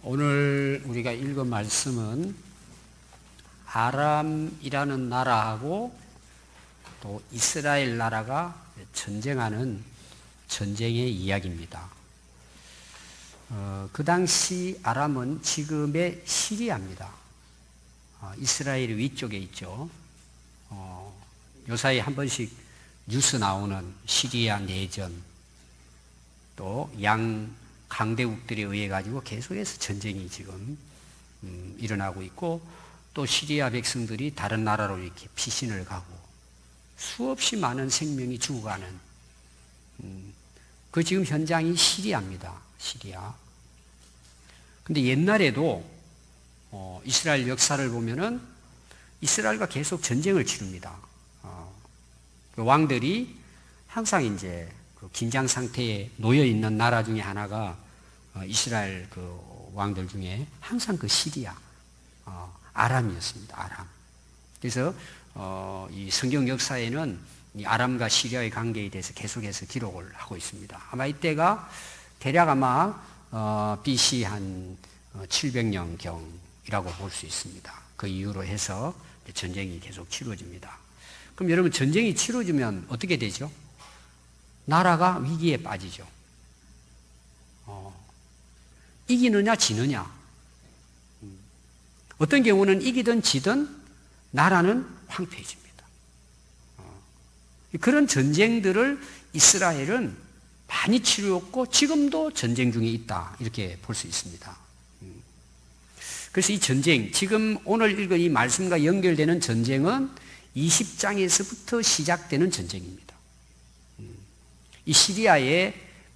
오늘 우리가 읽은 말씀은 아람이라는 나라하고 또 이스라엘 나라가 전쟁하는 전쟁의 이야기입니다. 그 당시 아람은 지금의 시리아입니다. 이스라엘 위쪽에 있죠. 요사이 한 번씩 뉴스 나오는 시리아 내전, 또 강대국들에 의해 가지고 계속해서 전쟁이 지금 일어나고 있고, 또 시리아 백성들이 다른 나라로 이렇게 피신을 가고 수없이 많은 생명이 죽어가는 그 지금 현장이 시리아입니다. 시리아. 근데 옛날에도 이스라엘 역사를 보면은 이스라엘과 계속 전쟁을 치릅니다. 그 왕들이 항상 이제 그 긴장 상태에 놓여 있는 나라 중에 하나가 이스라엘 그 왕들 중에 항상 그 시리아, 아람이었습니다. 아람. 그래서 이 성경 역사에는 이 아람과 시리아의 관계에 대해서 계속해서 기록을 하고 있습니다. 아마 이때가 대략 아마 BC 한 700년경이라고 볼 수 있습니다. 그 이후로 해서 전쟁이 계속 치러집니다. 그럼 여러분, 전쟁이 치러지면 어떻게 되죠? 나라가 위기에 빠지죠. 이기느냐 지느냐. 어떤 경우는 이기든 지든 나라는 황폐해집니다. 그런 전쟁들을 이스라엘은 많이 치루었고 지금도 전쟁 중에 있다, 이렇게 볼 수 있습니다. 그래서 이 전쟁, 지금 오늘 읽은 이 말씀과 연결되는 전쟁은 20장에서부터 시작되는 전쟁입니다. 이 시리아의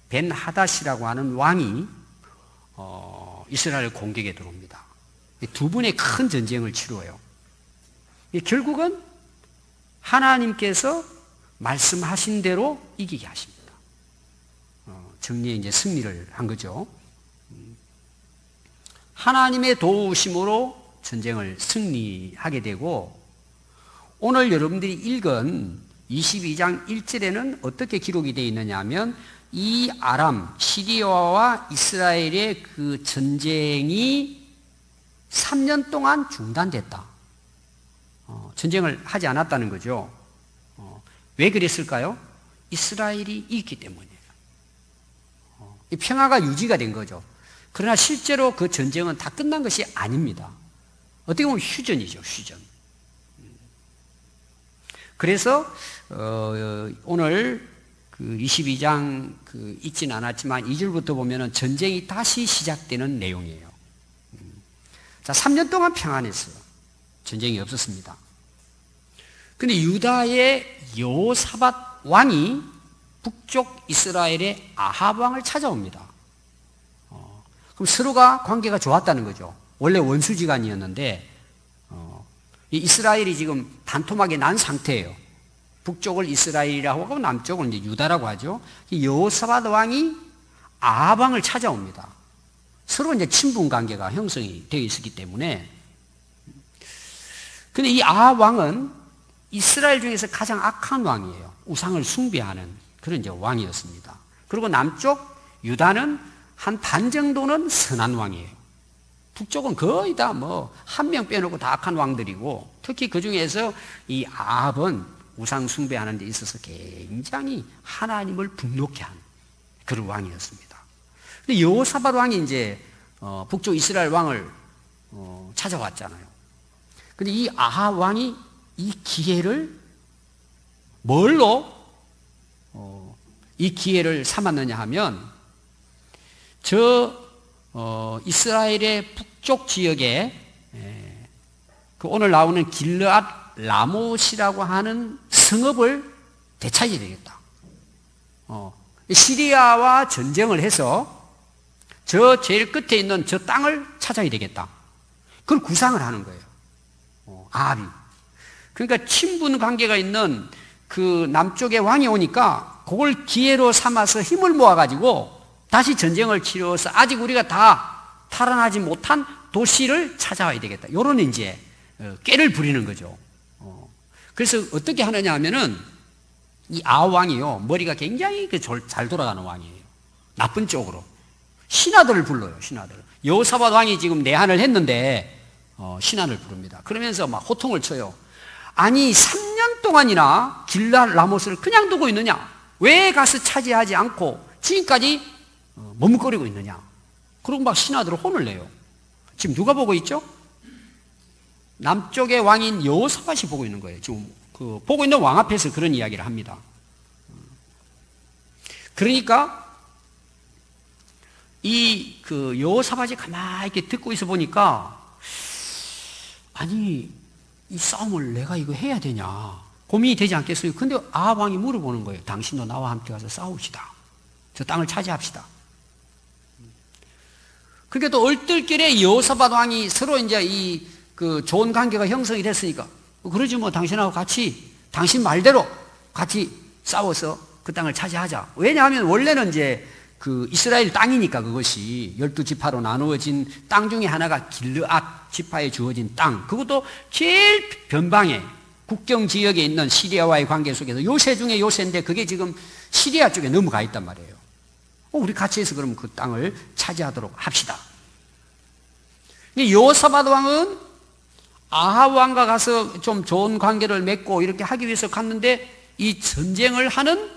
벤 하닷이라고 하는 왕이 이스라엘 공격에 들어옵니다. 두 분의 큰 전쟁을 치루어요. 결국은 하나님께서 말씀하신 대로 이기게 하십니다. 정리에 이제 승리를 한 거죠. 하나님의 도우심으로 전쟁을 승리하게 되고, 오늘 여러분들이 읽은 22장 1절에는 어떻게 기록이 되어 있느냐 하면, 이 아람, 시리아와 이스라엘의 그 전쟁이 3년 동안 중단됐다. 전쟁을 하지 않았다는 거죠. 왜 그랬을까요? 이스라엘이 이겼기 때문이에요. 평화가 유지가 된 거죠. 그러나 실제로 그 전쟁은 다 끝난 것이 아닙니다. 어떻게 보면 휴전이죠, 휴전. 그래서 오늘 그 22장 읽진 않았지만 2절부터 보면은 전쟁이 다시 시작되는 내용이에요. 자, 3년 동안 평안했어요. 전쟁이 없었습니다. 근데 유다의 여호사밧 왕이 북쪽 이스라엘의 아합 왕을 찾아옵니다. 그럼 서로가 관계가 좋았다는 거죠. 원래 원수지간이었는데 이스라엘이 지금 단토막이 난 상태예요. 북쪽을 이스라엘이라고 하고 남쪽을 이제 유다라고 하죠. 여호사밧 왕이 아합 왕을 찾아옵니다. 서로 이제 친분 관계가 형성이 되어 있었기 때문에. 근데 이 아합 왕은 이스라엘 중에서 가장 악한 왕이에요. 우상을 숭배하는 그런 이제 왕이었습니다. 그리고 남쪽 유다는 한 반 정도는 선한 왕이에요. 북쪽은 거의 다 한 명 빼놓고 다 악한 왕들이고, 특히 그 중에서 이 아합은 우상 숭배하는 데 있어서 굉장히 하나님을 분노케 한 그런 왕이었습니다. 근데 여호사밧 왕이 이제 북쪽 이스라엘 왕을 찾아왔잖아요. 근데 이 아합 왕이 이 기회를 뭘로 이 기회를 삼았느냐 하면, 이스라엘의 북쪽 지역에 그 오늘 나오는 길르앗 라못이라고 하는 성읍을 되찾아야 되겠다. 시리아와 전쟁을 해서 저 제일 끝에 있는 저 땅을 찾아야 되겠다. 그걸 구상을 하는 거예요. 아합이. 그러니까 친분 관계가 있는 그 남쪽의 왕이 오니까 그걸 기회로 삼아서 힘을 모아가지고 다시 전쟁을 치러서 아직 우리가 다 탈환하지 못한 도시를 찾아와야 되겠다. 요런 이제 꾀를 부리는 거죠. 그래서 어떻게 하느냐 하면은 이 아합 왕이요, 머리가 굉장히 잘 돌아가는 왕이에요. 나쁜 쪽으로. 신하들을 불러요. 신하들. 여호사밧 왕이 지금 내한을 했는데 신하를 부릅니다. 그러면서 막 호통을 쳐요. 아니 3년 동안이나 길르앗 라모스를 그냥 두고 있느냐? 왜 가서 차지하지 않고 지금까지 머뭇거리고 있느냐? 그리고 막 신하들을 혼을 내요. 지금 누가 보고 있죠? 남쪽의 왕인 여호사밧이 보고 있는 거예요. 지금 그 보고 있는 왕 앞에서 그런 이야기를 합니다. 그러니까 이 그 여호사밧이 가만히 이렇게 듣고 있어 보니까 아니 이 싸움을 내가 이거 해야 되냐 고민이 되지 않겠어요? 근데 아합 왕이 물어보는 거예요. 당신도 나와 함께 가서 싸웁시다. 저 땅을 차지합시다. 그게 또 얼떨결에 여호사밧 왕이 서로 이제 이 그 좋은 관계가 형성이 됐으니까 그러지 뭐 당신하고 같이 당신 말대로 같이 싸워서 그 땅을 차지하자. 왜냐하면 원래는 이제 그 이스라엘 땅이니까 그것이 12지파로 나누어진 땅 중에 하나가 길르앗 지파에 주어진 땅. 그것도 제일 변방에 국경 지역에 있는 시리아와의 관계 속에서 요새 중에 요새인데 그게 지금 시리아 쪽에 넘어가 있단 말이에요. 우리 같이 해서 그러면 그 땅을 차지하도록 합시다. 여호사밧 왕은 아합 왕과 가서 좀 좋은 관계를 맺고 이렇게 하기 위해서 갔는데 이 전쟁을 하는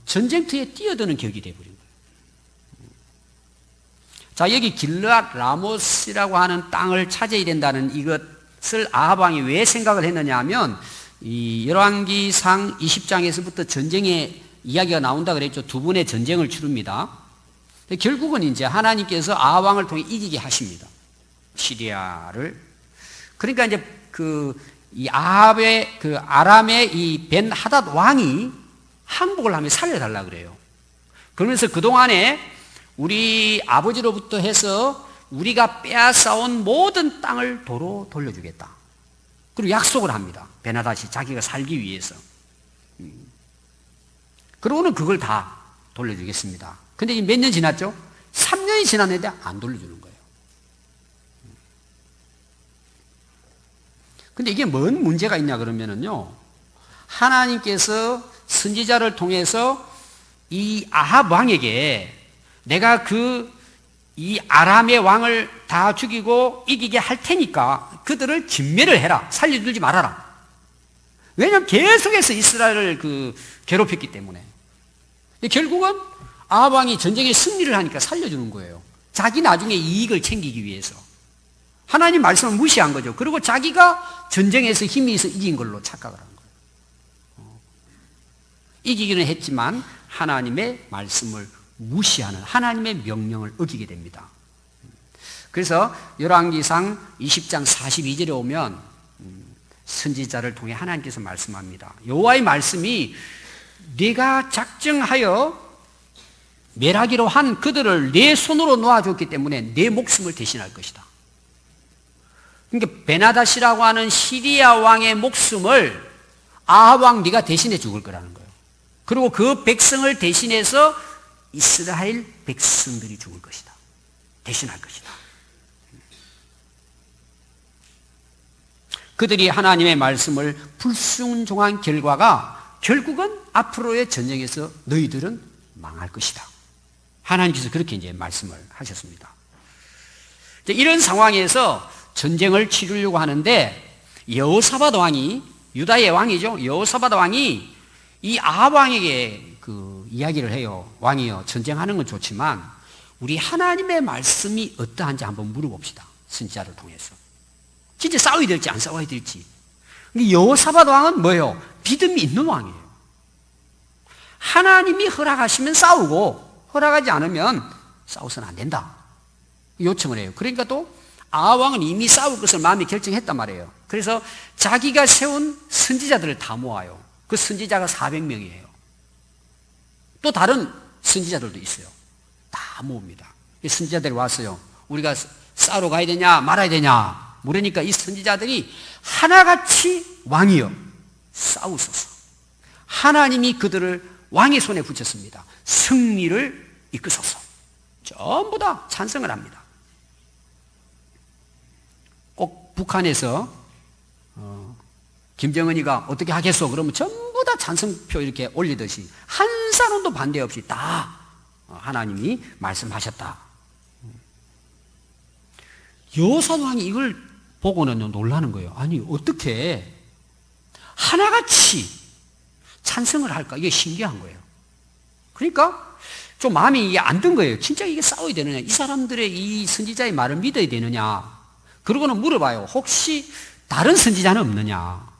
전쟁터에 뛰어드는 격이 되어버린 거예요. 자, 여기 길르앗 라모스라고 하는 땅을 차지해야 된다는 이것을 아합 왕이 왜 생각을 했느냐 하면 이 열왕기상 20장에서부터 전쟁의 이야기가 나온다 그랬죠. 두 분의 전쟁을 치릅니다. 결국은 이제 하나님께서 아합 왕을 통해 이기게 하십니다. 시리아를. 그러니까 이제 이 아합의 그 아람의 이 벤 하닷 왕이 항복을 하며 살려달라 그래요. 그러면서 그동안에 우리 아버지로부터 해서 우리가 빼앗아온 모든 땅을 도로 돌려주겠다. 그리고 약속을 합니다. 벤 하닷이 자기가 살기 위해서. 그러고는 그걸 다 돌려주겠습니다. 근데 몇 년 지났죠? 3년이 지났는데 안 돌려주는 거예요. 근데 이게 뭔 문제가 있냐 그러면은요, 하나님께서 선지자를 통해서 이 아합 왕에게 내가 이 아람의 왕을 다 죽이고 이기게 할 테니까 그들을 진멸을 해라. 살려두지 말아라. 왜냐하면 계속해서 이스라엘을 괴롭혔기 때문에. 결국은 아합 왕이 전쟁에 승리를 하니까 살려주는 거예요. 자기 나중에 이익을 챙기기 위해서. 하나님 말씀을 무시한 거죠. 그리고 자기가 전쟁에서 힘이 있어 이긴 걸로 착각을 한 거예요. 이기기는 했지만 하나님의 말씀을 무시하는 하나님의 명령을 어기게 됩니다. 그래서 열왕기상 20장 42절에 오면 선지자를 통해 하나님께서 말씀합니다. 여호와의 말씀이 네가 작정하여 멸하기로 한 그들을 내 손으로 놓아줬기 때문에 내 목숨을 대신할 것이다. 그러니까 베나닷이라고 하는 시리아 왕의 목숨을 아합 왕 네가 대신해 죽을 거라는 거예요. 그리고 그 백성을 대신해서 이스라엘 백성들이 죽을 것이다. 대신할 것이다. 그들이 하나님의 말씀을 불순종한 결과가 결국은 앞으로의 전쟁에서 너희들은 망할 것이다. 하나님께서 그렇게 이제 말씀을 하셨습니다. 이런 상황에서 전쟁을 치르려고 하는데 여호사밧 왕이, 유다의 왕이죠. 여호사밧 왕이 이 아합 왕에게 이야기를 해요. 왕이요, 전쟁하는 건 좋지만 우리 하나님의 말씀이 어떠한지 한번 물어봅시다. 선지자를 통해서. 진짜 싸워야 될지 안 싸워야 될지. 여호사밧 왕은 뭐예요? 믿음이 있는 왕이에요. 하나님이 허락하시면 싸우고 허락하지 않으면 싸워서는 안 된다. 요청을 해요. 그러니까 또 아합 왕은 이미 싸울 것을 마음에 결정했단 말이에요. 그래서 자기가 세운 선지자들을 다 모아요. 그 선지자가 400명이에요. 또 다른 선지자들도 있어요. 다 모읍니다. 이 선지자들이 왔어요. 우리가 싸우러 가야 되냐 말아야 되냐 물으니까 이 선지자들이 하나같이 왕이여 싸우소서. 하나님이 그들을 왕의 손에 붙였습니다. 승리를 이끄소서. 전부 다 찬성을 합니다. 꼭 북한에서 김정은이가 어떻게 하겠소? 그러면 전부 다 찬성표 이렇게 올리듯이 한 사람도 반대 없이 다 하나님이 말씀하셨다. 여호사밧 왕이 이걸 보고는 놀라는 거예요. 아니 어떻게 하나같이 찬성을 할까? 이게 신기한 거예요. 그러니까 좀 마음이 이게 안 든 거예요. 진짜 이게 싸워야 되느냐? 이 사람들의 이 선지자의 말을 믿어야 되느냐? 그러고는 물어봐요. 혹시 다른 선지자는 없느냐?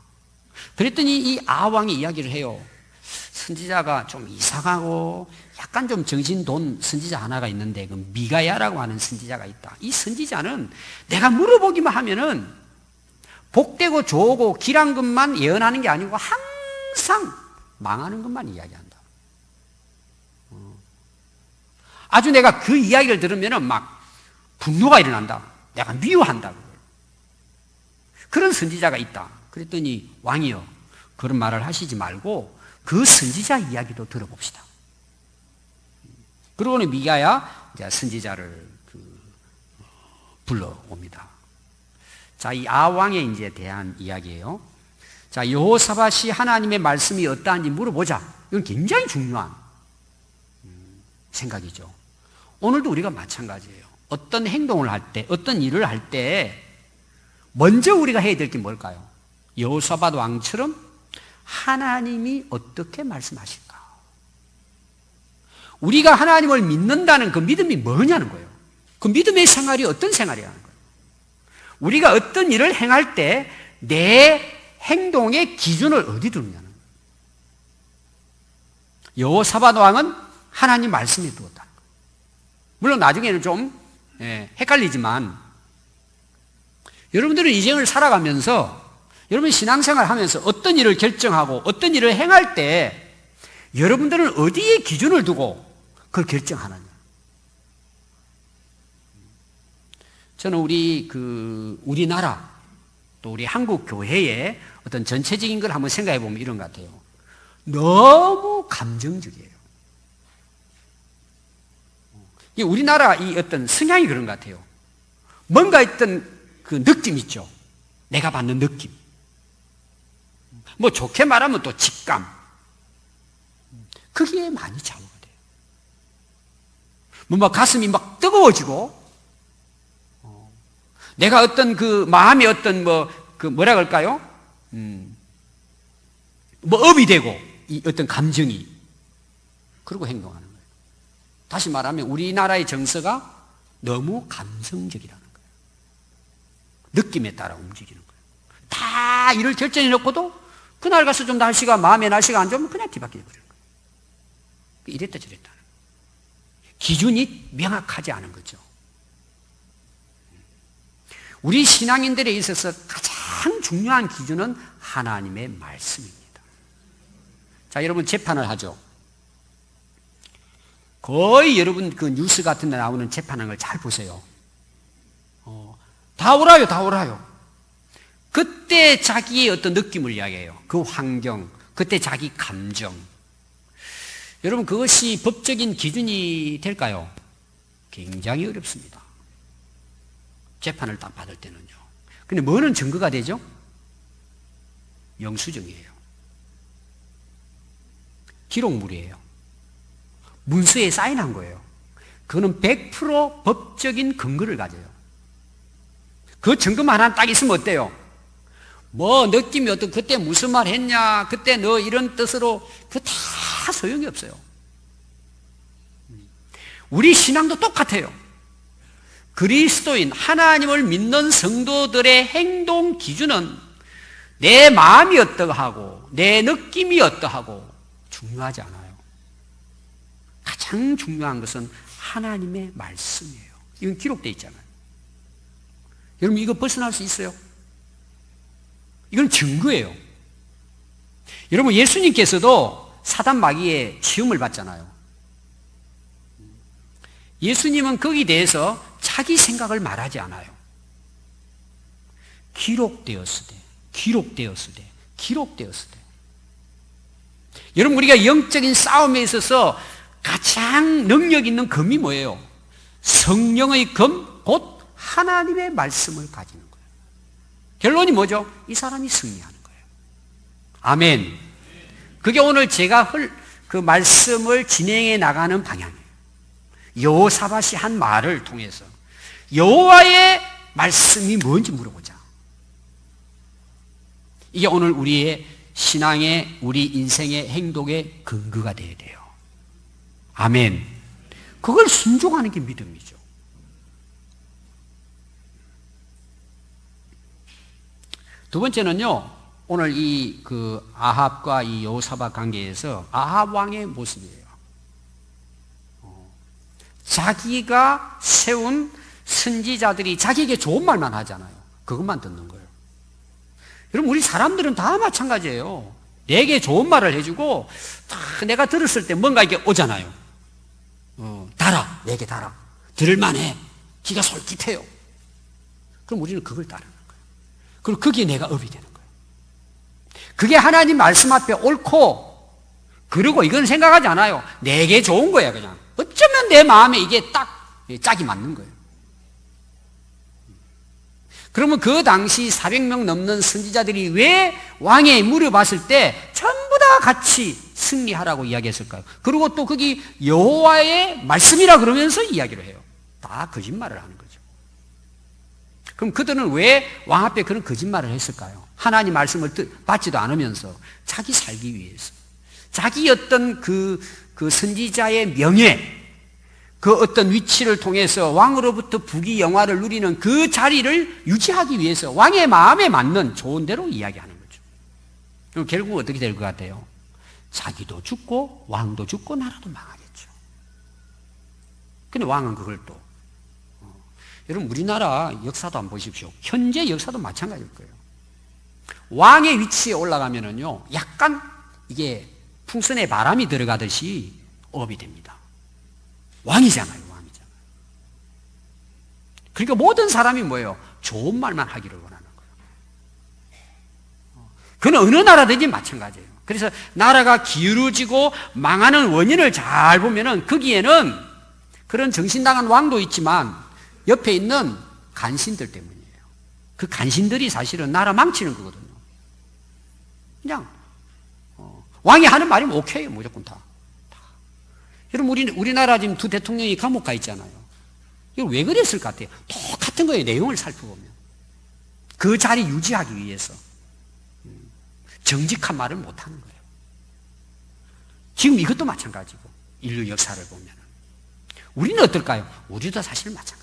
그랬더니 이 아왕이 이야기를 해요. 선지자가 좀 이상하고 약간 좀 정신 돈 선지자 하나가 있는데 그 미가야라고 하는 선지자가 있다. 이 선지자는 내가 물어보기만 하면은 복되고 좋고 길한 것만 예언하는 게 아니고 항상 망하는 것만 이야기한다. 아주 내가 그 이야기를 들으면은 막 분노가 일어난다. 내가 미워한다. 그런 선지자가 있다. 그랬더니 왕이여 그런 말을 하시지 말고 그 선지자 이야기도 들어봅시다. 그러고는 미가야 선지자를 불러옵니다. 자, 이 아왕에 이제 대한 이야기예요. 자, 여호사밧이 하나님의 말씀이 어떠한지 물어보자. 이건 굉장히 중요한 생각이죠. 오늘도 우리가 마찬가지예요. 어떤 행동을 할 때, 어떤 일을 할 때 먼저 우리가 해야 될 게 뭘까요? 여호사밧 왕처럼 하나님이 어떻게 말씀하실까? 우리가 하나님을 믿는다는 그 믿음이 뭐냐는 거예요. 그 믿음의 생활이 어떤 생활이라는 거예요. 우리가 어떤 일을 행할 때 내 행동의 기준을 어디 두느냐는 거예요. 여호사밧 왕은 하나님 말씀에 두었다는 거예요. 물론 나중에는 좀 헷갈리지만 여러분들은 인생을 살아가면서 여러분 신앙생활 하면서 어떤 일을 결정하고 어떤 일을 행할 때 여러분들은 어디에 기준을 두고 그걸 결정하느냐. 저는 우리나라 또 우리 한국 교회의 어떤 전체적인 걸 한번 생각해 보면 이런 것 같아요. 너무 감정적이에요. 우리나라 이 어떤 성향이 그런 것 같아요. 뭔가 어떤 그 느낌 있죠. 내가 받는 느낌. 뭐 좋게 말하면 또 직감. 그게 많이 좌우가 돼요. 막 가슴이 막 뜨거워지고, 내가 어떤 그 마음이 어떤 뭐라 그럴까요? 업이 되고, 이 어떤 감정이. 그러고 행동하는 거예요. 다시 말하면 우리나라의 정서가 너무 감성적이라는 거예요. 느낌에 따라 움직이는 거예요. 다 일을 결정해 놓고도 그날 가서 좀 마음의 날씨가 안 좋으면 그냥 뒤바뀌어 버리는 거예요. 이랬다 저랬다. 기준이 명확하지 않은 거죠. 우리 신앙인들에 있어서 가장 중요한 기준은 하나님의 말씀입니다. 자, 여러분 재판을 하죠. 거의 여러분 그 뉴스 같은 데 나오는 재판하는 걸 잘 보세요. 다 옳아요. 그때 자기의 어떤 느낌을 이야기해요. 그 환경, 그때 자기 감정. 여러분 그것이 법적인 기준이 될까요? 굉장히 어렵습니다. 재판을 딱 받을 때는요. 근데 뭐는 증거가 되죠? 영수증이에요. 기록물이에요. 문서에 사인한 거예요. 그거는 100% 법적인 근거를 가져요. 그 증거만 하나 딱 있으면 어때요? 뭐 느낌이 그때 무슨 말 했냐, 그때 너 이런 뜻으로, 그거 다 소용이 없어요. 우리 신앙도 똑같아요. 그리스도인 하나님을 믿는 성도들의 행동 기준은 내 마음이 어떠하고 내 느낌이 어떠하고 중요하지 않아요. 가장 중요한 것은 하나님의 말씀이에요. 이건 기록되어 있잖아요. 여러분 이거 벗어날 수 있어요? 이건 증거예요. 여러분 예수님께서도 사단 마귀의 시험을 받잖아요. 예수님은 거기에 대해서 자기 생각을 말하지 않아요. 기록되었으되. 여러분 우리가 영적인 싸움에 있어서 가장 능력 있는 검이 뭐예요? 성령의 검, 곧 하나님의 말씀을 가지는 거예요. 결론이 뭐죠? 이 사람이 승리하는 거예요. 아멘. 그게 오늘 제가 그 말씀을 진행해 나가는 방향이에요. 여호사밧이 한 말을 통해서 여호와의 말씀이 뭔지 물어보자. 이게 오늘 우리의 신앙의, 우리 인생의 행동의 근거가 되어야 돼요. 아멘. 그걸 순종하는 게 믿음이죠. 두 번째는요, 오늘 이 아합과 이 여호사밧 관계에서 아합 왕의 모습이에요. 자기가 세운 선지자들이 자기에게 좋은 말만 하잖아요. 그것만 듣는 거예요. 여러분, 우리 사람들은 다 마찬가지예요. 내게 좋은 말을 해주고 다 내가 들었을 때 뭔가 이게 오잖아요. 달아, 내게 달아. 들을만해. 귀가 솔깃해요. 그럼 우리는 그걸 따르는 거예요. 그리고 그게 내가 업이 되는 거예요. 그게 하나님 말씀 앞에 옳고, 그리고 이건 생각하지 않아요. 내게 좋은 거야, 그냥. 어쩌면 내 마음에 이게 딱 짝이 맞는 거예요. 그러면 그 당시 400명 넘는 선지자들이 왜 왕에 물어봤을 때 전부 다 같이 승리하라고 이야기했을까요? 그리고 또 거기 여호와의 말씀이라 그러면서 이야기를 해요. 다 거짓말을 하는 거죠. 그럼 그들은 왜 왕 앞에 그런 거짓말을 했을까요? 하나님 말씀을 받지도 않으면서 자기 살기 위해서, 자기 어떤 그 선지자의 명예, 그 어떤 위치를 통해서 왕으로부터 부귀영화를 누리는 그 자리를 유지하기 위해서 왕의 마음에 맞는 좋은 대로 이야기하는 거죠. 그럼 결국 어떻게 될 것 같아요? 자기도 죽고 왕도 죽고 나라도 망하겠죠. 근데 왕은 그걸 또 여러분, 우리나라 역사도 한번 보십시오. 현재 역사도 마찬가지일 거예요. 왕의 위치에 올라가면은요, 약간 이게 풍선에 바람이 들어가듯이 업이 됩니다. 왕이잖아요, 왕이잖아요. 그러니까 모든 사람이 뭐예요? 좋은 말만 하기를 원하는 거예요. 그건 어느 나라든지 마찬가지예요. 그래서 나라가 기울어지고 망하는 원인을 잘 보면은 거기에는 그런 정신당한 왕도 있지만 옆에 있는 간신들 때문이에요. 그 간신들이 사실은 나라 망치는 거거든요. 그냥 왕이 하는 말이면 오케이, 무조건 다. 여러분, 우리나라 지금 두 대통령이 감옥 가 있잖아요. 이거 왜 그랬을 것 같아요? 똑같은 거예요, 내용을 살펴보면. 그 자리 유지하기 위해서 정직한 말을 못하는 거예요. 지금 이것도 마찬가지고, 인류 역사를 보면. 우리는 어떨까요? 우리도 사실 마찬가지.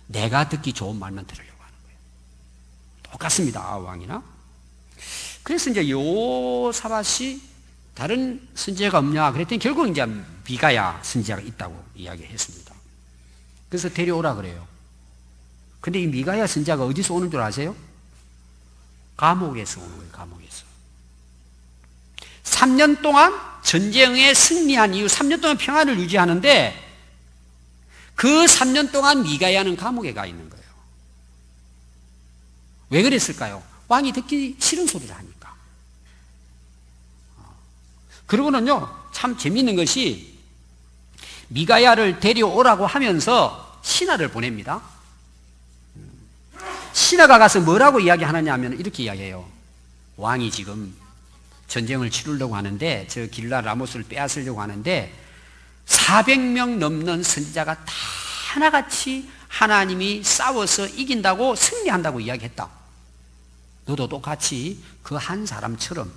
내가 듣기 좋은 말만 들으려고 하는 거예요. 똑같습니다, 왕이나. 그래서 이제 여호사밧이 다른 선지자가 없냐 그랬더니 결국 이제 미가야 선지자가 있다고 이야기했습니다. 그래서 데려오라 그래요. 근데 이 미가야 선지자가 어디서 오는 줄 아세요? 감옥에서 오는 거예요, 감옥에서. 3년 동안 전쟁에 승리한 이후 3년 동안 평안을 유지하는데 그 3년 동안 미가야는 감옥에 가 있는 거예요. 왜 그랬을까요? 왕이 듣기 싫은 소리를 하니까. 그러고는요, 참 재밌는 것이 미가야를 데려오라고 하면서 신하를 보냅니다. 신하가 가서 뭐라고 이야기하느냐 하면 이렇게 이야기해요. 왕이 지금 전쟁을 치르려고 하는데, 저 길라 라모스를 빼앗으려고 하는데 400명 넘는 선지자가 다 하나같이 하나님이 싸워서 이긴다고, 승리한다고 이야기했다. 너도 똑같이 그 한 사람처럼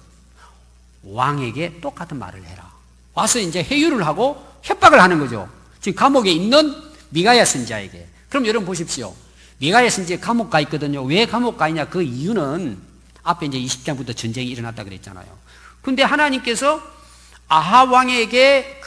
왕에게 똑같은 말을 해라. 와서 이제 회유를 하고 협박을 하는 거죠. 지금 감옥에 있는 미가야 선지자에게. 그럼 여러분 보십시오. 미가야 선지자 감옥 가 있거든요. 왜 감옥 가 있냐? 그 이유는 앞에 이제 20장부터 전쟁이 일어났다 그랬잖아요. 근데 하나님께서 아합 왕에게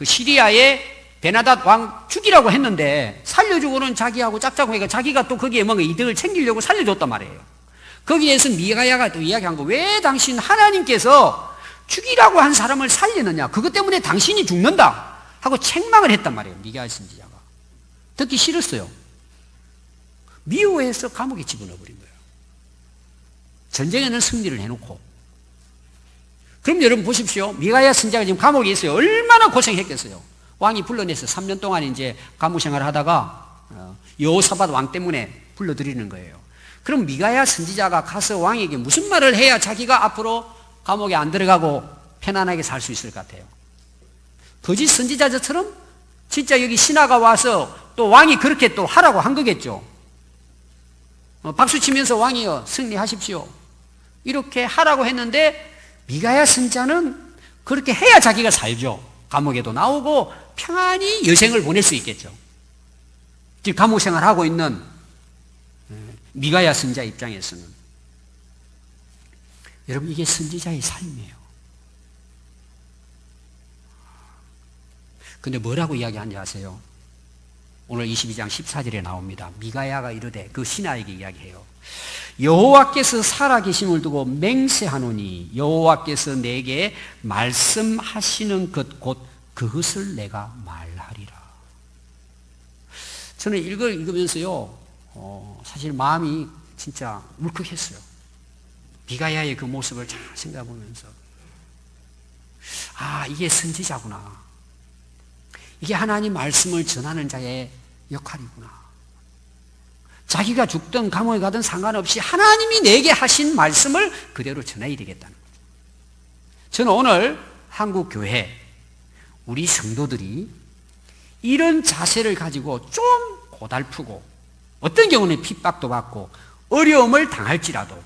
시리아의 베나닷 왕 죽이라고 했는데 살려주고는 자기하고 짝짝고 해가 자기가 또 거기에 뭔가 이득을 챙기려고 살려줬단 말이에요. 거기에서 미가야가 또 이야기한 거, 왜 당신 하나님께서 죽이라고 한 사람을 살리느냐, 그것 때문에 당신이 죽는다 하고 책망을 했단 말이에요. 미가야 선지자가 듣기 싫었어요. 미워해서 감옥에 집어넣어버린 거예요. 전쟁에는 승리를 해놓고. 그럼 여러분 보십시오. 미가야 선지자가 지금 감옥에 있어요. 얼마나 고생했겠어요. 왕이 불러내서 3년 동안 이제 감옥 생활을 하다가 여호사밧 왕 때문에 불러들이는 거예요. 그럼 미가야 선지자가 가서 왕에게 무슨 말을 해야 자기가 앞으로 감옥에 안 들어가고 편안하게 살 수 있을 것 같아요? 거짓 선지자처럼 진짜 여기 신하가 와서 또 왕이 그렇게 또 하라고 한 거겠죠. 박수 치면서 왕이여 승리하십시오. 이렇게 하라고 했는데 미가야 선지자는 그렇게 해야 자기가 살죠. 감옥에도 나오고 평안히 여생을 보낼 수 있겠죠. 지금 감옥 생활하고 있는 미가야 선지자 입장에서는 여러분 이게 선지자의 삶이에요. 근데 뭐라고 이야기하는지 아세요? 오늘 22장 14절에 나옵니다. 미가야가 이르되 그 신하에게 이야기해요. 여호와께서 살아계심을 두고 맹세하노니 여호와께서 내게 말씀하시는 것 곧 그것을 내가 말하리라. 저는 이걸 읽으면서요, 사실 마음이 진짜 울컥했어요. 미가야의 그 모습을 잘 생각해보면서 아, 이게 선지자구나. 이게 하나님 말씀을 전하는 자의 역할이구나. 자기가 죽든 감옥에 가든 상관없이 하나님이 내게 하신 말씀을 그대로 전해야 되겠다는 거죠. 저는 오늘 한국 교회 우리 성도들이 이런 자세를 가지고 좀 고달프고 어떤 경우는 핍박도 받고 어려움을 당할지라도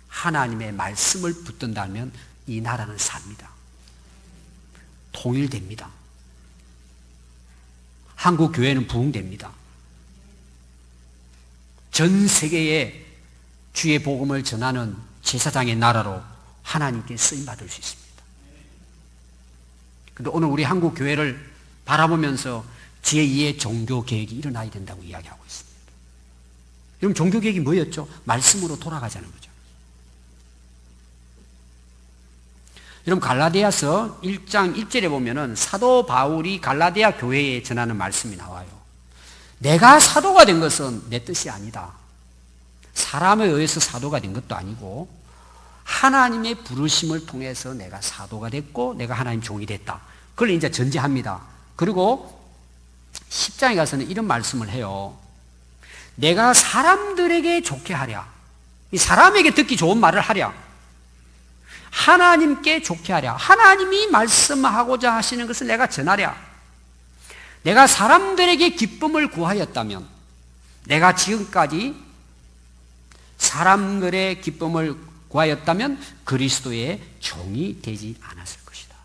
하나님의 말씀을 붙든다면 이 나라는 삽니다. 통일됩니다. 한국 교회는 부흥됩니다. 전 세계에 주의 복음을 전하는 제사장의 나라로 하나님께 쓰임 받을 수 있습니다. 그런데 오늘 우리 한국 교회를 바라보면서 제2의 종교 개혁이 일어나야 된다고 이야기하고 있습니다. 여러분 종교 개혁이 뭐였죠? 말씀으로 돌아가자는 거죠. 여러분 갈라디아서 1장 1절에 보면은 사도 바울이 갈라디아 교회에 전하는 말씀이 나와요. 내가 사도가 된 것은 내 뜻이 아니다. 사람에 의해서 사도가 된 것도 아니고 하나님의 부르심을 통해서 내가 사도가 됐고 내가 하나님 종이 됐다. 그걸 이제 전제합니다. 그리고 10장에 가서는 이런 말씀을 해요. 내가 사람들에게 좋게 하랴. 이 사람에게 듣기 좋은 말을 하랴. 하나님께 좋게 하랴. 하나님이 말씀하고자 하시는 것을 내가 전하랴. 내가 사람들에게 기쁨을 구하였다면 내가 지금까지 사람들의 기쁨을 구하였다면 그리스도의 종이 되지 않았을 것이다.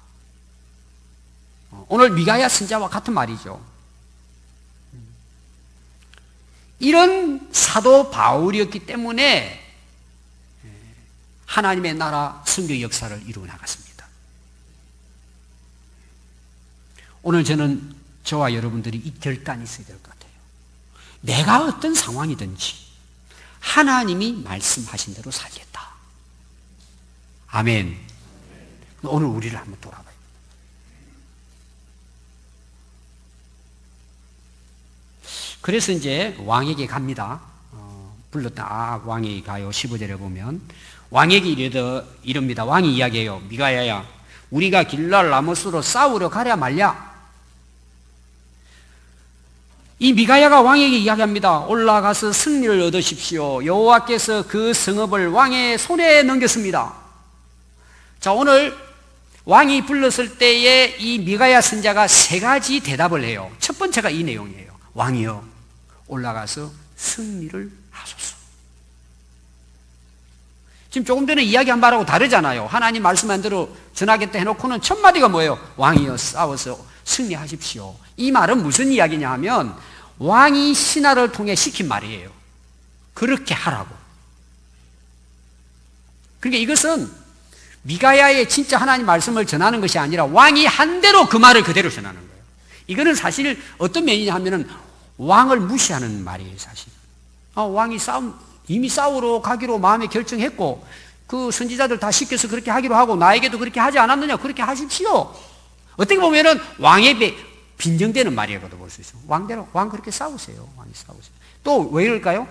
오늘 미가야 선지자와 같은 말이죠. 이런 사도 바울이었기 때문에 하나님의 나라 선교 역사를 이루어 나갔습니다. 오늘 저는 저와 여러분들이 이 결단이 있어야 될 것 같아요. 내가 어떤 상황이든지 하나님이 말씀하신 대로 살겠다. 아멘. 오늘 우리를 한번 돌아봐요. 그래서 이제 왕에게 갑니다. 불렀다. 왕에게 가요. 15절에 보면 왕에게 이릅니다. 왕이 이야기해요. 미가야야, 우리가 길랄 라모스로 싸우러 가랴 말랴. 이 미가야가 왕에게 이야기합니다. 올라가서 승리를 얻으십시오. 여호와께서 그 성읍을 왕의 손에 넘겼습니다. 자, 오늘 왕이 불렀을 때에 이 미가야 선지자가 세 가지 대답을 해요. 첫 번째가 이 내용이에요. 왕이여, 올라가서 승리를 하소서. 지금 조금 전에 이야기한 바라고 다르잖아요. 하나님 말씀한 대로 전하겠다 해놓고는 첫 마디가 뭐예요? 왕이여, 싸워서 승리하십시오. 이 말은 무슨 이야기냐 하면 왕이 신하를 통해 시킨 말이에요. 그렇게 하라고. 그러니까 이것은 미가야의 진짜 하나님 말씀을 전하는 것이 아니라 왕이 한 대로 그 말을 그대로 전하는 거예요. 이거는 사실 어떤 면이냐 하면은 왕을 무시하는 말이에요, 사실. 왕이 이미 싸우러 가기로 마음에 결정했고 그 선지자들 다 시켜서 그렇게 하기로 하고 나에게도 그렇게 하지 않았느냐? 그렇게 하십시오. 어떻게 보면은 왕에 빈정되는 말이라고도 볼 수 있어요. 왕 그렇게 싸우세요. 왕이 싸우세요. 또 왜 이럴까요?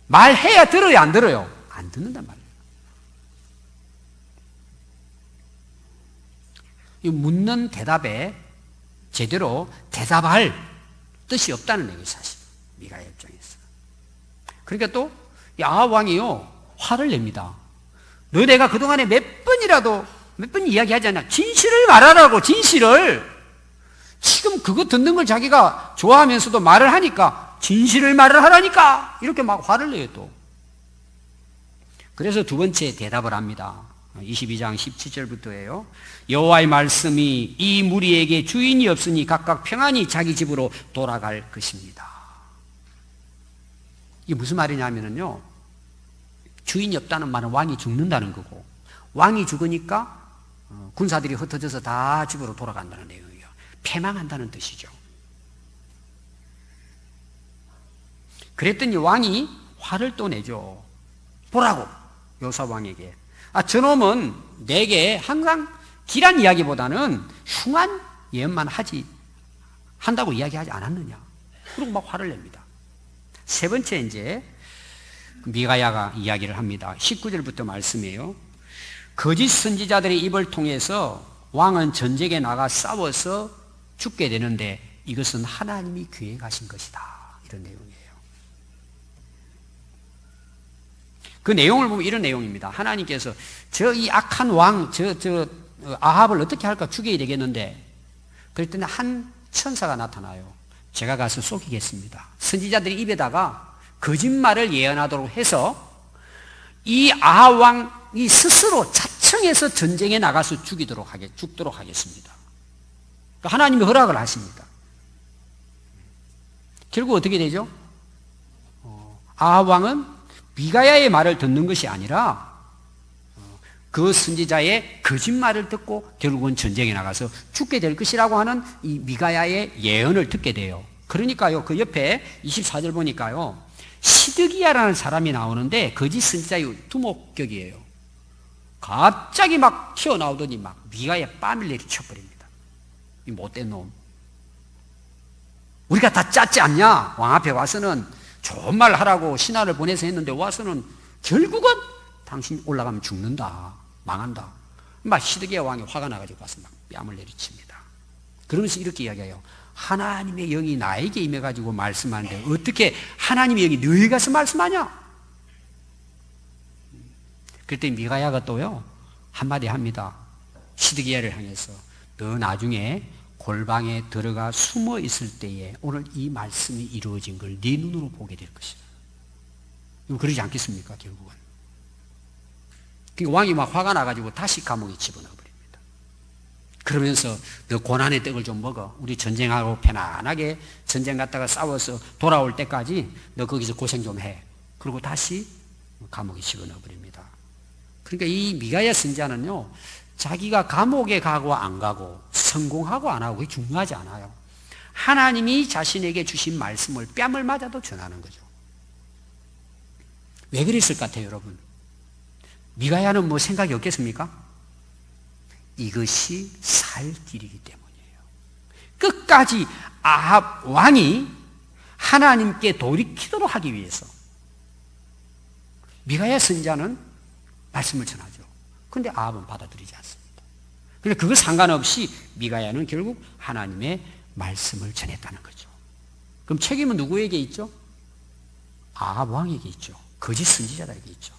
말해야 들어요, 안 들어요? 안 듣는단 말이에요. 이 묻는 대답에 제대로 대답할 뜻이 없다는 얘기예요, 사실. 미가야 입장에서. 그러니까 또 왕이요, 화를 냅니다. 너네가 그동안에 몇 번 이야기하지 않냐? 진실을 말하라고, 진실을. 지금 그거 듣는 걸 자기가 좋아하면서도 말을 하니까 진실을 말을 하라니까 이렇게 막 화를 내요 또. 그래서 두 번째 대답을 합니다. 22장 17절부터예요. 여호와의 말씀이 이 무리에게 주인이 없으니 각각 평안히 자기 집으로 돌아갈 것입니다. 이게 무슨 말이냐면요, 주인이 없다는 말은 왕이 죽는다는 거고, 왕이 죽으니까 군사들이 흩어져서 다 집으로 돌아간다는 내용이에요. 패망한다는 뜻이죠. 그랬더니 왕이 화를 또 내죠. 보라고, 요사왕에게. 저놈은 내게 항상 길한 이야기보다는 흉한 예언만 한다고 이야기하지 않았느냐. 그리고 막 화를 냅니다. 세 번째 이제 미가야가 이야기를 합니다. 19절부터 말씀이에요. 거짓 선지자들의 입을 통해서 왕은 전쟁에 나가 싸워서 죽게 되는데 이것은 하나님이 계획하신 것이다. 이런 내용이에요. 그 내용을 보면 이런 내용입니다. 하나님께서 이 악한 왕, 아합을 어떻게 할까 죽여야 되겠는데, 그랬더니 한 천사가 나타나요. 제가 가서 속이겠습니다. 선지자들이 입에다가 거짓말을 예언하도록 해서 이 아합 왕이 스스로 자청해서 전쟁에 나가서 죽도록 하겠습니다. 그러니까 하나님이 허락을 하십니다. 결국 어떻게 되죠? 아합 왕은 미가야의 말을 듣는 것이 아니라 그 선지자의 거짓말을 듣고 결국은 전쟁에 나가서 죽게 될 것이라고 하는 이 미가야의 예언을 듣게 돼요. 그러니까요, 그 옆에 24절 보니까요, 시드기야라는 사람이 나오는데 거짓 선지자의 두목격이에요. 갑자기 막 튀어나오더니 막 미가야의 뺨을 내리쳐버립니다. 이 못된 놈. 우리가 다 짰지 않냐? 왕 앞에 와서는 좋은 말 하라고 신하를 보내서 했는데 와서는 결국은 당신 올라가면 죽는다. 망한다. 막 시드기야 왕이 화가 나가지고 와서 막 뺨을 내리칩니다. 그러면서 이렇게 이야기해요. 하나님의 영이 나에게 임해가지고 말씀하는데 어떻게 하나님의 영이 너희 가서 말씀하냐? 그때 미가야가 또요 한마디 합니다. 시드기야를 향해서 너 나중에 골방에 들어가 숨어 있을 때에 오늘 이 말씀이 이루어진 걸 네 눈으로 보게 될 것이다. 그러지 않겠습니까? 결국은. 그러니까 왕이 막 화가 나가지고 다시 감옥에 집어넣어 버립니다. 그러면서 너 고난의 떡을 좀 먹어. 우리 전쟁하고 편안하게 전쟁 갔다가 싸워서 돌아올 때까지 너 거기서 고생 좀 해. 그리고 다시 감옥에 집어넣어 버립니다. 그러니까 이 미가야 선지자는요, 자기가 감옥에 가고 안 가고 성공하고 안 하고 그게 중요하지 않아요. 하나님이 자신에게 주신 말씀을 뺨을 맞아도 전하는 거죠. 왜 그랬을 것 같아요, 여러분? 미가야는 뭐 생각이 없겠습니까? 이것이 살 길이기 때문이에요. 끝까지 아합 왕이 하나님께 돌이키도록 하기 위해서 미가야 선지자는 말씀을 전하죠. 그런데 아합은 받아들이지 않습니다. 그런데 그거 상관없이 미가야는 결국 하나님의 말씀을 전했다는 거죠. 그럼 책임은 누구에게 있죠? 아합 왕에게 있죠. 거짓 선지자들에게 있죠.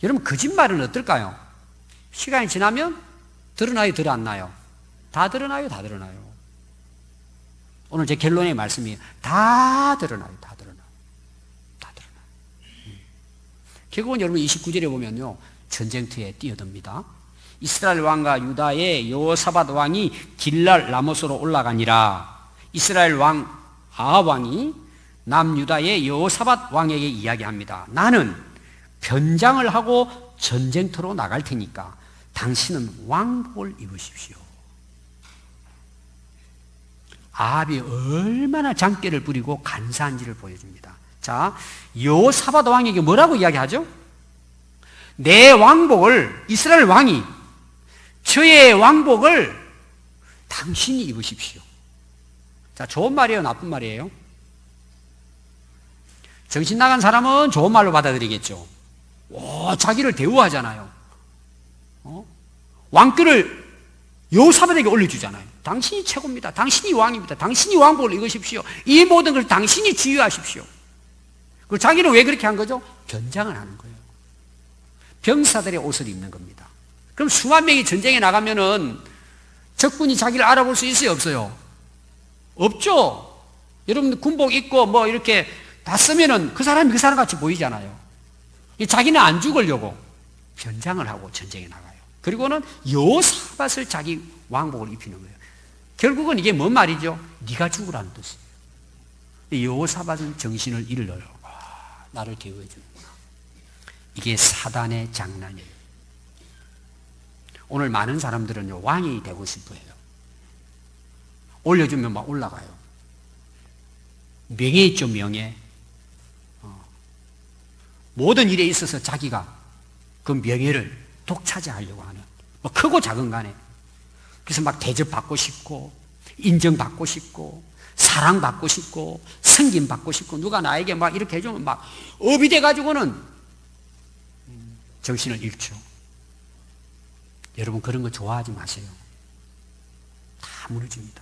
여러분, 거짓말은 어떨까요? 시간이 지나면 드러나요, 드러나요? 다 드러나요, 다 드러나요? 오늘 제 결론의 말씀이에요. 다 드러나요, 다 드러나요. 다 드러나요. 결국은 여러분 29절에 보면요, 전쟁터에 뛰어듭니다. 이스라엘 왕과 유다의 여호사밧 왕이 길랄 라못으로 올라가니라. 이스라엘 왕 아합 왕이 남유다의 여호사밧 왕에게 이야기합니다. 나는 변장을 하고 전쟁터로 나갈 테니까 당신은 왕복을 입으십시오. 아합이 얼마나 장깨를 부리고 간사한지를 보여줍니다. 자, 여호사밧 왕에게 뭐라고 이야기하죠? 내 왕복을, 이스라엘 왕이 저의 왕복을 당신이 입으십시오. 자, 좋은 말이에요, 나쁜 말이에요? 정신 나간 사람은 좋은 말로 받아들이겠죠. 자기를 대우하잖아요. 왕권을 여호사밧에게 올려주잖아요. 당신이 최고입니다. 당신이 왕입니다. 당신이 왕복을 입으십시오. 이 모든 걸 당신이 지휘하십시오. 그리고 자기는 왜 그렇게 한 거죠? 변장을 하는 거예요. 병사들의 옷을 입는 겁니다. 그럼 수만 명이 전쟁에 나가면은 적군이 자기를 알아볼 수 있어요, 없어요? 없죠. 여러분 군복 입고 뭐 이렇게 다 쓰면은 그 사람이 그 사람 같이 보이잖아요. 자기는 안 죽으려고 변장을 하고 전쟁에 나가요. 그리고는 여호사밧을 자기 왕복을 입히는 거예요. 결국은 이게 뭔 말이죠? 네가 죽으라는 뜻이에요. 여호사밧은 정신을 잃어요. 나를 대우해 주는구나. 이게 사단의 장난이에요. 오늘 많은 사람들은요, 왕이 되고 싶어 해요. 올려주면 막 올라가요. 명예 있죠, 명예. 모든 일에 있어서 자기가 그 명예를 독차지하려고 하는, 뭐 크고 작은 간에. 그래서 막 대접받고 싶고, 인정받고 싶고, 사랑받고 싶고, 승진받고 싶고, 누가 나에게 막 이렇게 해주면 막 업이 돼가지고는 정신을 잃죠. 여러분 그런 거 좋아하지 마세요. 다 무너집니다.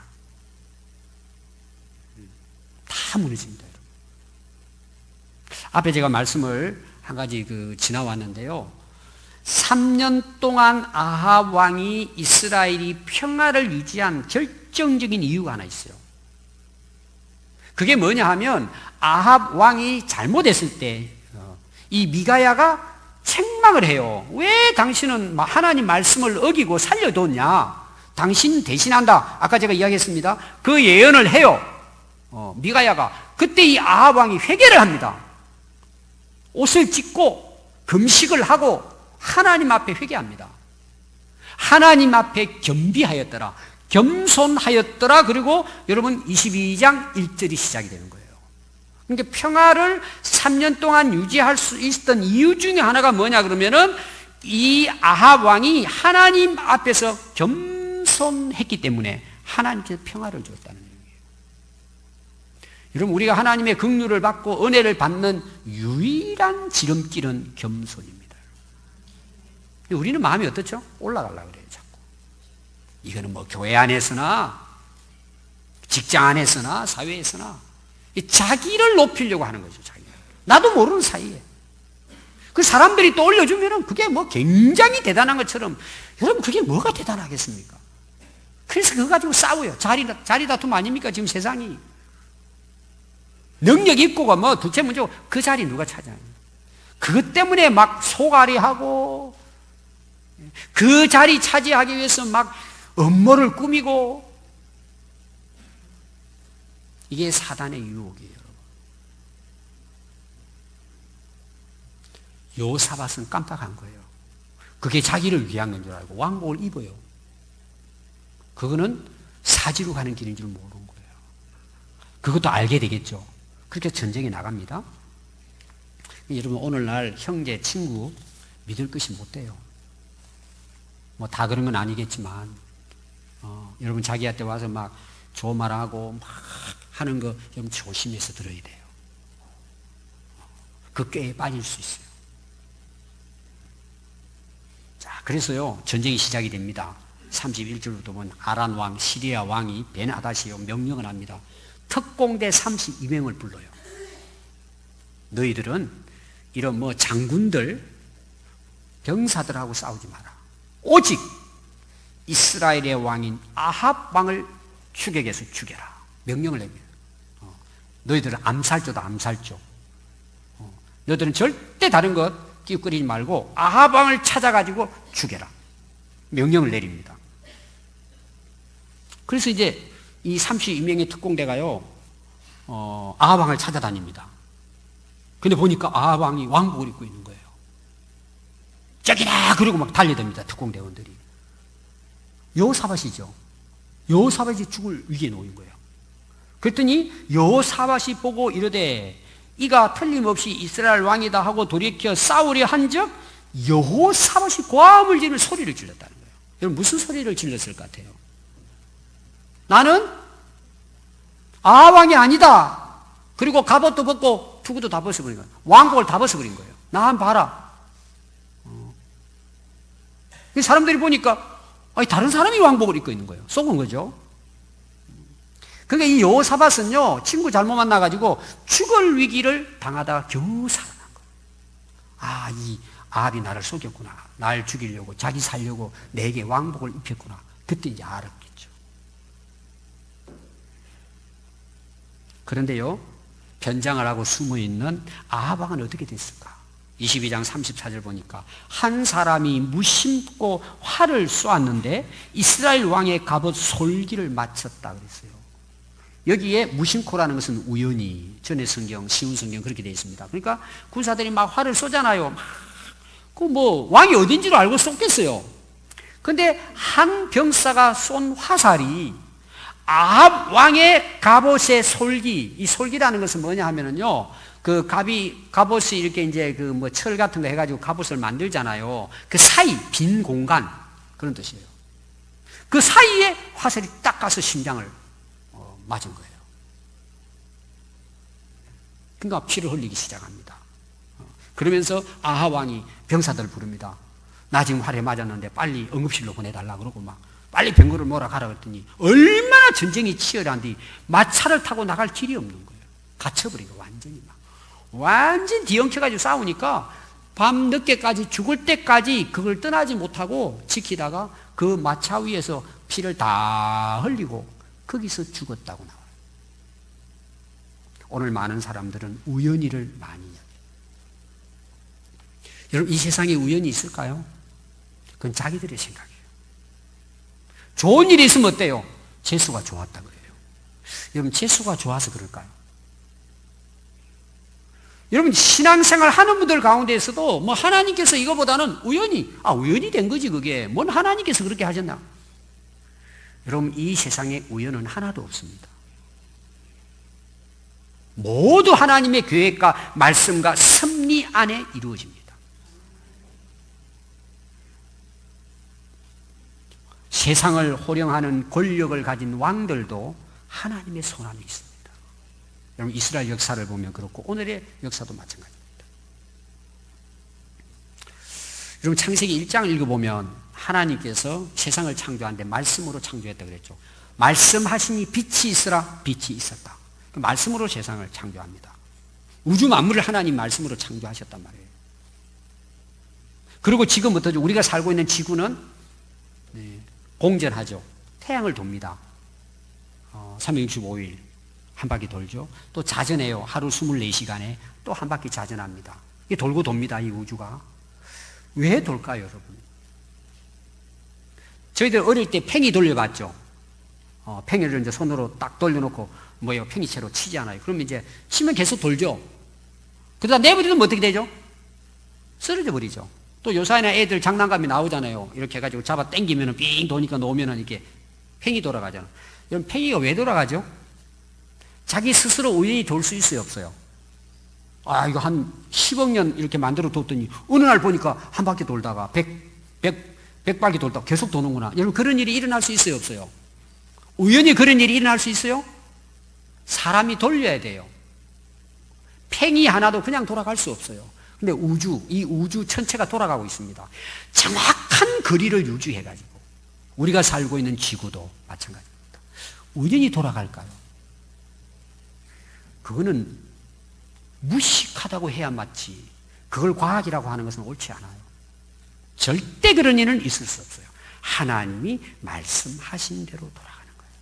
다 무너집니다. 여러분. 앞에 제가 말씀을 한 가지 지나왔는데요. 3년 동안 아합 왕이 이스라엘이 평화를 유지한 결정적인 이유가 하나 있어요. 그게 뭐냐 하면 아합 왕이 잘못했을 때 이 미가야가 책망을 해요. 왜 당신은 하나님 말씀을 어기고 살려뒀냐? 당신 대신한다. 아까 제가 이야기했습니다. 그 예언을 해요. 미가야가. 그때 이 아합 왕이 회개를 합니다. 옷을 찢고 금식을 하고 하나님 앞에 회개합니다. 하나님 앞에 겸비하였더라. 겸손하였더라. 그리고 여러분 22장 1절이 시작이 되는 거예요. 그러니까 평화를 3년 동안 유지할 수 있었던 이유 중에 하나가 뭐냐 그러면은 이 아합 왕이 하나님 앞에서 겸손했기 때문에 하나님께서 평화를 주었다는 얘기예요. 여러분 우리가 하나님의 긍휼을 받고 은혜를 받는 유일한 지름길은 겸손입니다. 우리는 마음이 어떻죠? 올라가려고 그래요, 자꾸. 이거는 뭐 교회 안에서나 직장 안에서나 사회에서나 자기를 높이려고 하는 거죠, 자기가. 나도 모르는 사이에. 그 사람들이 또 올려주면은 그게 뭐 굉장히 대단한 것처럼, 여러분 그게 뭐가 대단하겠습니까? 그래서 그거 가지고 싸워요. 자리 다툼 아닙니까, 지금 세상이. 능력 있고가 뭐 둘째 문제고 그 자리 누가 차지하냐. 그것 때문에 막 소갈이하고 그 자리 차지하기 위해서 막 음모를 꾸미고, 이게 사단의 유혹이에요. 여호사밧은 깜빡한 거예요. 그게 자기를 위한 건 줄 알고 왕복을 입어요. 그거는 사지로 가는 길인 줄 모르는 거예요. 그것도 알게 되겠죠. 그렇게 전쟁에 나갑니다. 여러분 오늘날 형제, 친구 믿을 것이 못 돼요. 뭐 다 그런 건 아니겠지만 여러분 자기한테 와서 막 좋은 말하고 막 하는 거 좀 조심해서 들어야 돼요. 그 꾀에 빠질 수 있어요. 자, 그래서요 전쟁이 시작이 됩니다. 31절부터 보면 아란 왕, 시리아 왕이 벤하닷이요 명령을 합니다. 특공대 32명을 불러요. 너희들은 이런 뭐 장군들, 병사들하고 싸우지 마라. 오직 이스라엘의 왕인 아합 왕을 추격해서 죽여라. 명령을 내립니다. 너희들은 암살조다, 암살조. 너희들은 절대 다른 것 끼우거리지 말고 아합 왕을 찾아가지고 죽여라. 명령을 내립니다. 그래서 이제 이 32명의 특공대가요, 아합 왕을 찾아다닙니다. 근데 보니까 아합 왕이 왕복을 입고 있는 거예요. 저기다! 그러고 막 달려듭니다, 특공대원들이. 여호사밧이죠. 여호사밧이 죽을 위기에 놓인 거예요. 그랬더니 여호사밧이 보고 이르되 이가 틀림없이 이스라엘 왕이다 하고 돌이켜 싸우려 한즉 여호사밧이 고함을 지르며 소리를 질렀다는 거예요. 여러분 무슨 소리를 질렀을 것 같아요? 나는 아합왕이 아니다. 그리고 갑옷도 벗고 투구도 다 벗어버린 거예요. 왕복을 다 벗어버린 거예요. 나 한번 봐라. 사람들이 보니까 아니, 다른 사람이 왕복을 입고 있는 거예요. 속은 거죠. 그러니까 이 여호사밧은요, 친구 잘못 만나가지고 죽을 위기를 당하다가 겨우 살아난 거예요. 아, 이 아합이 나를 속였구나. 날 죽이려고, 자기 살려고 내게 왕복을 입혔구나. 그때 이제 알았겠죠. 그런데요, 변장을 하고 숨어있는 아합 왕은 어떻게 됐을까? 22장 34절 보니까 한 사람이 무심코 활을 쏘았는데 이스라엘 왕의 갑옷 솔기를 맞췄다 그랬어요. 여기에 무심코라는 것은 우연히, 전의 성경, 쉬운 성경 그렇게 되어 있습니다. 그러니까 군사들이 막 활을 쏘잖아요. 그 뭐 왕이 어딘지를 알고 쏘겠어요. 근데 한 병사가 쏜 화살이 아합 왕의 갑옷의 솔기, 이 솔기라는 것은 뭐냐 하면은요, 그 갑옷이 이렇게 이제 그 뭐 철 같은 거 해가지고 갑옷을 만들잖아요. 그 사이, 빈 공간, 그런 뜻이에요. 그 사이에 화살이 딱 가서 심장을 맞은 거예요. 그러니까 피를 흘리기 시작합니다. 그러면서 아합 왕이 병사들을 부릅니다. 나 지금 활에 맞았는데 빨리 응급실로 보내달라 그러고 막 빨리 병거를 몰아가라 그랬더니 얼마나 전쟁이 치열한데 마차를 타고 나갈 길이 없는 거예요. 갇혀버리고 완전히 막. 완전 뒤엉켜가지고 싸우니까 밤 늦게까지 죽을 때까지 그걸 떠나지 못하고 지키다가 그 마차 위에서 피를 다 흘리고 거기서 죽었다고 나와요. 오늘 많은 사람들은 우연히를 많이 이야기해요. 여러분, 이 세상에 우연이 있을까요? 그건 자기들의 생각이에요. 좋은 일이 있으면 어때요? 재수가 좋았다 그래요. 여러분, 재수가 좋아서 그럴까요? 여러분, 신앙생활 하는 분들 가운데에서도 뭐 하나님께서 이거보다는 우연이 된 거지 그게. 뭔 하나님께서 그렇게 하셨나? 여러분, 이 세상에 우연은 하나도 없습니다. 모두 하나님의 계획과 말씀과 섭리 안에 이루어집니다. 세상을 호령하는 권력을 가진 왕들도 하나님의 손 안에 있습니다. 여러분, 이스라엘 역사를 보면 그렇고 오늘의 역사도 마찬가지입니다. 여러분, 창세기 1장을 읽어보면 하나님께서 세상을 창조하는데 말씀으로 창조했다 그랬죠. 말씀하시니 빛이 있으라, 빛이 있었다. 그 말씀으로 세상을 창조합니다. 우주 만물을 하나님 말씀으로 창조하셨단 말이에요. 그리고 지금 어떠죠? 우리가 살고 있는 지구는 공전하죠. 태양을 돕니다. 365일 한 바퀴 돌죠. 또 자전해요. 하루 24시간에 또 한 바퀴 자전합니다. 이게 돌고 돕니다. 이 우주가. 왜 돌까요, 여러분? 저희들 어릴 때 팽이 돌려봤죠. 팽이를 이제 손으로 딱 돌려놓고 팽이채로 치잖아요. 그러면 이제 치면 계속 돌죠. 그러다 내버리면 어떻게 되죠? 쓰러져 버리죠. 또 요사이나 애들 장난감이 나오잖아요. 이렇게 해가지고 잡아 당기면 삥 도니까 놓으면 이렇게 팽이 돌아가잖아요. 여러분, 팽이가 왜 돌아가죠? 자기 스스로 우연히 돌 수 있어요, 없어요? 이거 한 10억 년 이렇게 만들어 뒀더니 어느 날 보니까 한 바퀴 돌다가 100바퀴 돌다가 계속 도는구나. 여러분, 그런 일이 일어날 수 있어요, 없어요? 우연히 그런 일이 일어날 수 있어요? 사람이 돌려야 돼요. 팽이 하나도 그냥 돌아갈 수 없어요. 근데 이 우주 전체가 돌아가고 있습니다. 정확한 거리를 유지해가지고 우리가 살고 있는 지구도 마찬가지입니다. 우연히 돌아갈까요? 그거는 무식하다고 해야 맞지, 그걸 과학이라고 하는 것은 옳지 않아요. 절대 그런 일은 있을 수 없어요. 하나님이 말씀하신 대로 돌아가는 거예요.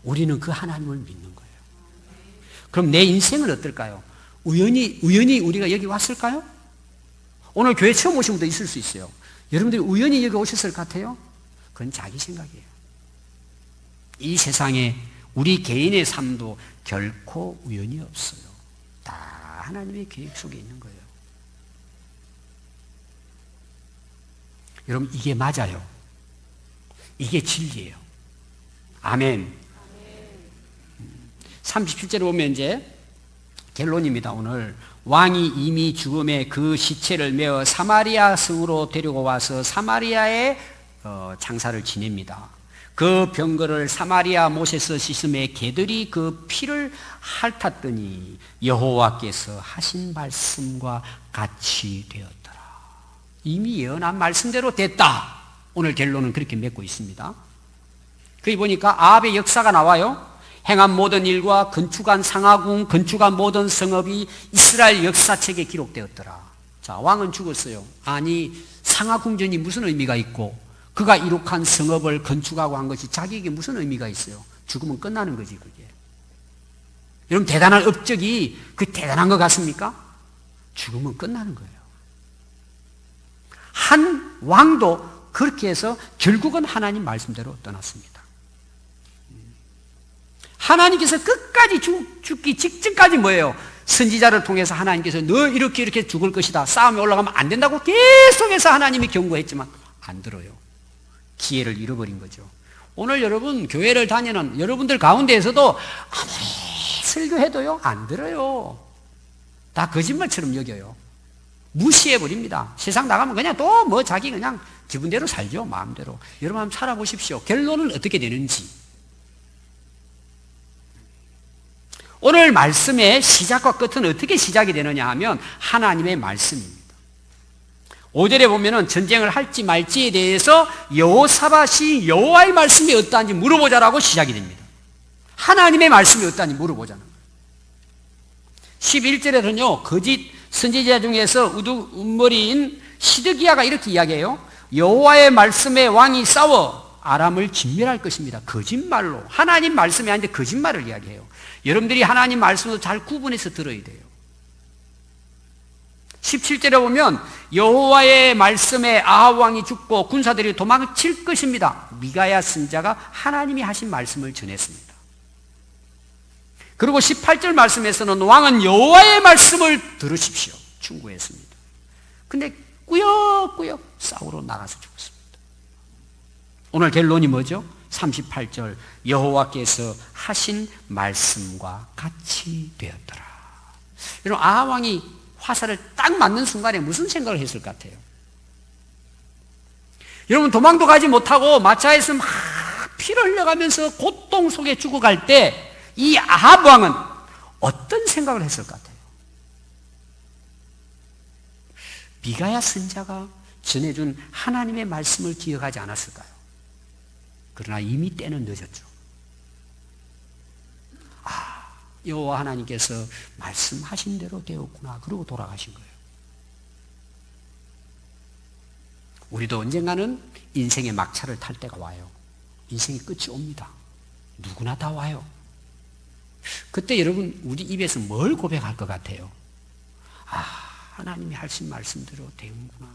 우리는 그 하나님을 믿는 거예요. 그럼 내 인생은 어떨까요? 우연히 우리가 여기 왔을까요? 오늘 교회 처음 오신 분도 있을 수 있어요. 여러분들이 우연히 여기 오셨을 것 같아요? 그건 자기 생각이에요. 이 세상에 우리 개인의 삶도 결코 우연이 없어요. 다 하나님의 계획 속에 있는 거예요. 여러분, 이게 맞아요. 이게 진리예요. 아멘. 37절에 보면 이제 결론입니다. 오늘 왕이 이미 죽음에 그 시체를 메어 사마리아 성으로 데리고 와서 사마리아에 장사를 지냅니다. 그 병거를 사마리아 못에서 씻음에 개들이 그 피를 핥았더니 여호와께서 하신 말씀과 같이 되었더라. 이미 예언한 말씀대로 됐다. 오늘 결론은 그렇게 맺고 있습니다. 거기 보니까 아합의 역사가 나와요. 행한 모든 일과 건축한 상하궁, 건축한 모든 성읍이 이스라엘 역사책에 기록되었더라. 자, 왕은 죽었어요. 아니, 상하궁전이 무슨 의미가 있고 그가 이룩한 성읍을 건축하고 한 것이 자기에게 무슨 의미가 있어요? 죽으면 끝나는 거지, 그게. 여러분, 대단한 업적이 그 대단한 것 같습니까? 죽으면 끝나는 거예요. 한 왕도 그렇게 해서 결국은 하나님 말씀대로 떠났습니다. 하나님께서 끝까지 죽기 직전까지 뭐예요? 선지자를 통해서 하나님께서 너 이렇게 죽을 것이다. 싸움에 올라가면 안 된다고 계속해서 하나님이 경고했지만 안 들어요. 기회를 잃어버린 거죠. 오늘 여러분 교회를 다니는 여러분들 가운데에서도 아무리 설교해도요 안 들어요. 다 거짓말처럼 여겨요. 무시해버립니다. 세상 나가면 그냥 또 뭐 자기 그냥 기분대로 살죠. 마음대로. 여러분 한번 살아보십시오. 결론은 어떻게 되는지. 오늘 말씀의 시작과 끝은 어떻게 시작이 되느냐 하면 하나님의 말씀입니다. 5절에 보면은 전쟁을 할지 말지에 대해서 여호사밧이 여호와의 말씀이 어떠한지 물어보자라고 시작이 됩니다. 하나님의 말씀이 어떠한지 물어보자는 거예요. 11절에는요 거짓 선지자 중에서 우두머리인 시드기야가 이렇게 이야기해요. 여호와의 말씀에 왕이 싸워 아람을 진멸할 것입니다. 거짓말로. 하나님 말씀이 아닌데 거짓말을 이야기해요. 여러분들이 하나님 말씀을 잘 구분해서 들어야 돼요. 17절에 보면 여호와의 말씀에 아합 왕이 죽고 군사들이 도망칠 것입니다. 미가야 선지자가 하나님이 하신 말씀을 전했습니다. 그리고 18절 말씀에서는 왕은 여호와의 말씀을 들으십시오 충고했습니다. 근데 꾸역꾸역 싸우러 나가서 죽었습니다. 오늘 결론이 뭐죠? 38절 여호와께서 하신 말씀과 같이 되었더라. 여러분 아합 왕이 화살을 딱 맞는 순간에 무슨 생각을 했을 것 같아요? 여러분 도망도 가지 못하고 마차에서 막 피를 흘려가면서 고통 속에 죽어갈 때 이 아합 왕은 어떤 생각을 했을 것 같아요? 미가야 선지자가 전해준 하나님의 말씀을 기억하지 않았을까요? 그러나 이미 때는 늦었죠. 여호와 하나님께서 말씀하신 대로 되었구나. 그러고 돌아가신 거예요. 우리도 언젠가는 인생의 막차를 탈 때가 와요. 인생의 끝이 옵니다. 누구나 다 와요. 그때 여러분 우리 입에서 뭘 고백할 것 같아요? 하나님이 하신 말씀대로 되는구나.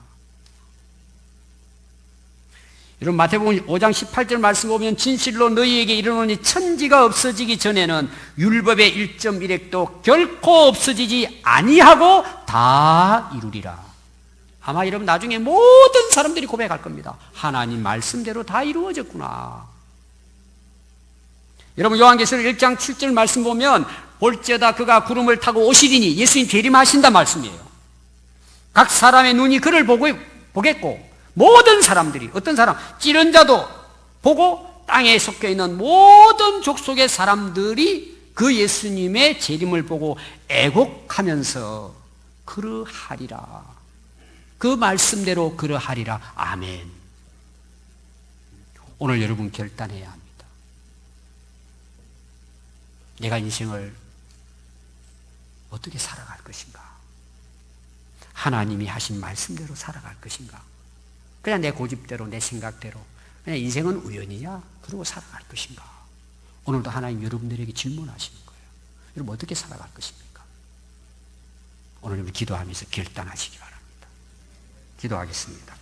여러분 마태복음 5장 18절 말씀 보면 진실로 너희에게 이르노니 천지가 없어지기 전에는 율법의 1.1획도 결코 없어지지 아니하고 다 이루리라. 아마 여러분 나중에 모든 사람들이 고백할 겁니다. 하나님 말씀대로 다 이루어졌구나. 여러분 요한계시록 1장 7절 말씀 보면 볼지어다 그가 구름을 타고 오시리니 예수님 재림하신다 말씀이에요. 각 사람의 눈이 그를 보겠고 모든 사람들이 어떤 사람? 찌른 자도 보고 땅에 섞여있는 모든 족속의 사람들이 그 예수님의 재림을 보고 애곡하면서 그러하리라. 그 말씀대로 그러하리라. 아멘. 오늘 여러분 결단해야 합니다. 내가 인생을 어떻게 살아갈 것인가? 하나님이 하신 말씀대로 살아갈 것인가? 그냥 내 고집대로 내 생각대로 그냥 인생은 우연이야 그러고 살아갈 것인가? 오늘도 하나님 여러분들에게 질문하시는 거예요. 여러분 어떻게 살아갈 것입니까? 오늘 여러분 기도하면서 결단하시기 바랍니다. 기도하겠습니다.